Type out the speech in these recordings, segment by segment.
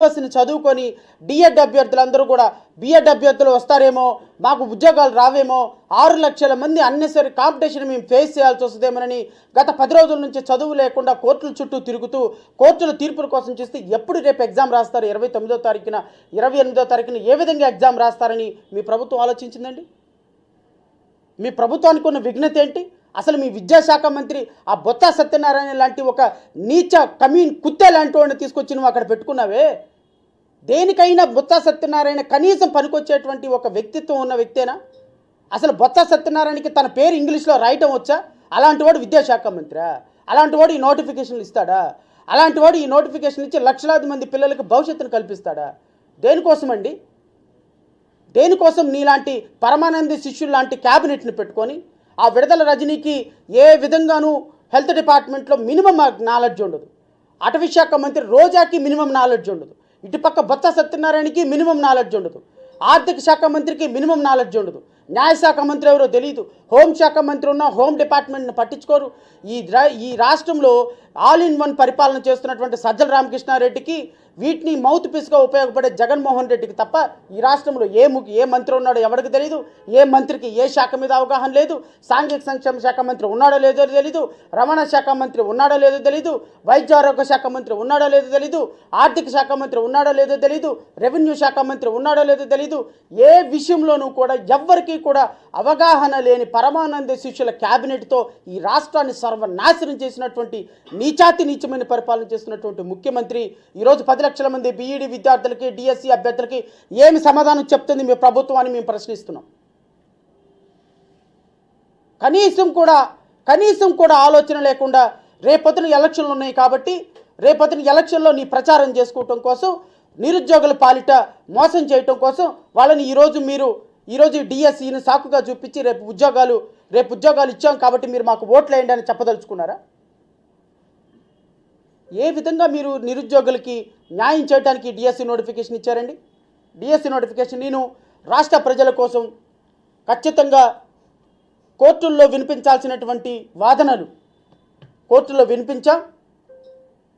సిలబస్ని చదువుకొని డిఎడ్ అభ్యర్థులందరూ కూడా బిఎడ్ అభ్యర్థులు వస్తారేమో, మాకు ఉద్యోగాలు రావేమో, 6 లక్షల మంది అన్నెసరీ కాంపిటీషన్ మేము ఫేస్ చేయాల్సి వస్తుందేమోనని గత 10 రోజుల నుంచి చదువు లేకుండా కోర్టుల చుట్టూ తిరుగుతూ కోర్టుల తీర్పుల కోసం చూస్తే ఎప్పుడు రేపు ఎగ్జామ్ రాస్తారు, 29వ తారీఖున 28వ తారీఖున ఏ విధంగా ఎగ్జామ్ రాస్తారని మీ ప్రభుత్వం ఆలోచించిందండి? మీ ప్రభుత్వానికి ఉన్న విఘ్నత ఏంటి? అసలు మీ విద్యాశాఖ మంత్రి ఆ బొత్స సత్యనారాయణ లాంటి ఒక నీచ కమీన్ కుత్తే లాంటి వాడిని తీసుకొచ్చి నువ్వు అక్కడ పెట్టుకున్నావే. దేనికైనా బొత్స సత్యనారాయణ కనీసం పనికొచ్చేటువంటి ఒక వ్యక్తిత్వం ఉన్న వ్యక్తేనా? అసలు బొత్స సత్యనారాయణకి తన పేరు ఇంగ్లీష్లో రాయటం వచ్చా? అలాంటి వాడు విద్యాశాఖ మంత్రి? అలాంటి వాడు ఈ నోటిఫికేషన్లు ఇస్తాడా? అలాంటి వాడు ఈ నోటిఫికేషన్ ఇచ్చి లక్షలాది మంది పిల్లలకు భవిష్యత్తును కల్పిస్తాడా? దేనికోసమండి? దేనికోసం నీలాంటి పరమానంద శిష్యులు లాంటి క్యాబినెట్ని పెట్టుకొని ఆ విడుదల రజనీకి ఏ విధంగానూ హెల్త్ డిపార్ట్మెంట్లో మినిమం నాలెడ్జ్ ఉండదు, అటవీ శాఖ మంత్రి రోజాకి మినిమం నాలెడ్జ్ ఉండదు, ఇటుపక్క బొత్స సత్యనారాయణకి మినిమం నాలెడ్జ్ ఉండదు, ఆర్థిక శాఖ మంత్రికి మినిమం నాలెడ్జ్ ఉండదు, న్యాయశాఖ మంత్రి ఎవరో తెలియదు, హోంశాఖ మంత్రి ఉన్న హోమ్ డిపార్ట్మెంట్ని పట్టించుకోరు. ఈ రాష్ట్రంలో ఆల్ ఇన్ వన్ పరిపాలన చేస్తున్నటువంటి సజ్జల రామకృష్ణారెడ్డికి వీటిని మౌత్ పీస్గా ఉపయోగపడే జగన్మోహన్ రెడ్డికి తప్ప ఈ రాష్ట్రంలో ఏ మంత్రి ఉన్నాడో ఎవరికి తెలియదు, ఏ మంత్రికి ఏ శాఖ మీద అవగాహన లేదు, సాంఘిక సంక్షేమ శాఖ మంత్రి ఉన్నాడో లేదో తెలీదు, రవాణా శాఖ మంత్రి ఉన్నాడో లేదో తెలీదు, వైద్య ఆరోగ్య శాఖ మంత్రి ఉన్నాడో లేదో తెలీదు, ఆర్థిక శాఖ మంత్రి ఉన్నాడో లేదో తెలీదు, రెవెన్యూ శాఖ మంత్రి ఉన్నాడో లేదో తెలీదు. ఏ విషయంలోనూ కూడా ఎవ్వరికీ కూడా అవగాహన లేని పరమానంద శిష్యుల క్యాబినెట్తో ఈ రాష్ట్రాన్ని సర్వనాశనం చేసినటువంటి నీచమైన పరిపాలన చేస్తున్నటువంటి ముఖ్యమంత్రి ఈరోజు 10 లక్షల మంది బీఈడీ విద్యార్థులకి డిఎస్సి అభ్యర్థులకి ఏమి సమాధానం చెప్తుంది మీ ప్రభుత్వాన్ని మేము ప్రశ్నిస్తున్నాం. కనీసం కూడా ఆలోచన లేకుండా రేపొద్దున ఎలక్షన్లు ఉన్నాయి కాబట్టి రేపొద్దున ఎలక్షన్లో నీ ప్రచారం చేసుకోవటం కోసం, నిరుద్యోగుల పాలిట మోసం చేయటం కోసం వాళ్ళని ఈరోజు డిఎస్సిని సాకుగా చూపించి రేపు ఉద్యోగాలు ఇచ్చాం కాబట్టి మీరు మాకు ఓట్లు వేయండి అని చెప్పదలుచుకున్నారా? ఏ విధంగా మీరు నిరుద్యోగులకి న్యాయం చేయడానికి డిఎస్సి నోటిఫికేషన్ ఇచ్చారండి? డిఎస్సి నోటిఫికేషన్ నేను రాష్ట్ర ప్రజల కోసం ఖచ్చితంగా కోర్టుల్లో వినిపించాల్సినటువంటి వాదనలు కోర్టుల్లో వినిపించాం.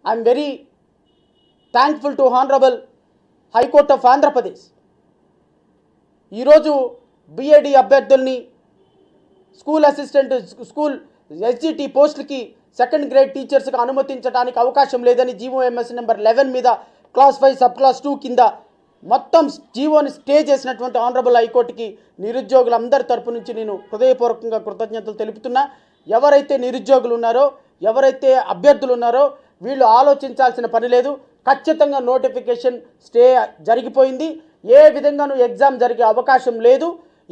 I'm very thankful to honourable high court of Andhra Pradesh. ఈరోజు బిఏడి అభ్యర్థుల్ని స్కూల్ అసిస్టెంట్, స్కూల్ ఎస్జిటి పోస్టులకి సెకండ్ గ్రేడ్ టీచర్స్కి అనుమతించడానికి అవకాశం లేదని జీవోఎంఎస్ నెంబర్ 11 మీద క్లాస్ 5 సబ్ క్లాస్ 2 కింద మొత్తం జీవోని స్టే చేసినటువంటి ఆనరబుల్ హైకోర్టుకి నిరుద్యోగులందరి తరపు నుంచి నేను హృదయపూర్వకంగా కృతజ్ఞతలు తెలుపుతున్నా. ఎవరైతే నిరుద్యోగులు ఉన్నారో, ఎవరైతే అభ్యర్థులు ఉన్నారో వీళ్ళు ఆలోచించాల్సిన పని లేదు. ఖచ్చితంగా నోటిఫికేషన్ స్టే జరిగిపోయింది. ఏ విధంగానూ ఎగ్జామ్ జరిగే అవకాశం లేదు.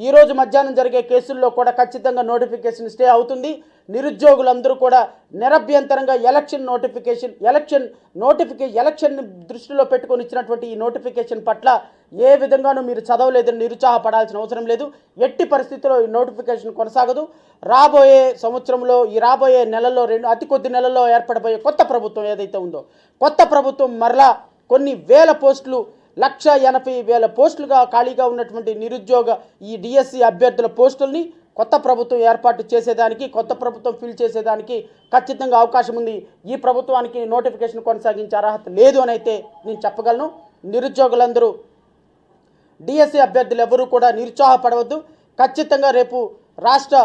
ఈరోజు మధ్యాహ్నం జరిగే కేసుల్లో కూడా ఖచ్చితంగా నోటిఫికేషన్ స్టే అవుతుంది. నిరుద్యోగులందరూ కూడా నిరభ్యంతరంగా ఎలక్షన్ దృష్టిలో పెట్టుకొని ఇచ్చినటువంటి ఈ నోటిఫికేషన్ పట్ల ఏ విధంగానూ మీరు చదవలేదని నిరుత్సాహపడాల్సిన అవసరం లేదు. ఎట్టి పరిస్థితుల్లో ఈ నోటిఫికేషన్ కొనసాగదు. రాబోయే సంవత్సరంలో రాబోయే నెలల్లో అతి కొద్ది నెలల్లో ఏర్పడబోయే కొత్త ప్రభుత్వం ఏదైతే ఉందో, కొత్త ప్రభుత్వం మరలా కొన్ని వేల పోస్టులు 1,80,000 పోస్టులుగా ఖాళీగా ఉన్నటువంటి నిరుద్యోగ ఈ డిఎస్సి అభ్యర్థుల పోస్టుల్ని కొత్త ప్రభుత్వం ఏర్పాటు చేసేదానికి, కొత్త ప్రభుత్వం ఫిల్ చేసేదానికి ఖచ్చితంగా అవకాశం ఉంది. ఈ ప్రభుత్వానికి నోటిఫికేషన్ కొనసాగించే అర్హత లేదు అని అయితే నేను చెప్పగలను. నిరుద్యోగులందరూ, డిఎస్సి అభ్యర్థులు ఎవరూ కూడా నిరుత్సాహపడవద్దు. ఖచ్చితంగా రేపు రాష్ట్ర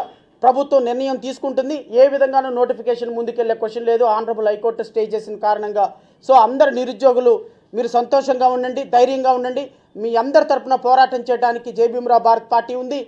ప్రభుత్వం నిర్ణయం తీసుకుంటుంది. ఏ విధంగానూ నోటిఫికేషన్ ముందుకెళ్లే క్వశ్చన్ లేదు. ఆనరబుల్ హైకోర్టు స్టే చేసిన కారణంగా. సో అందరు నిరుద్యోగులు మీరు సంతోషంగా ఉండండి, ధైర్యంగా ఉండండి. మీ అందరి తరపున పోరాటం చేయడానికి జై భీమ్రావ్ భారత్ పార్టీ ఉంది.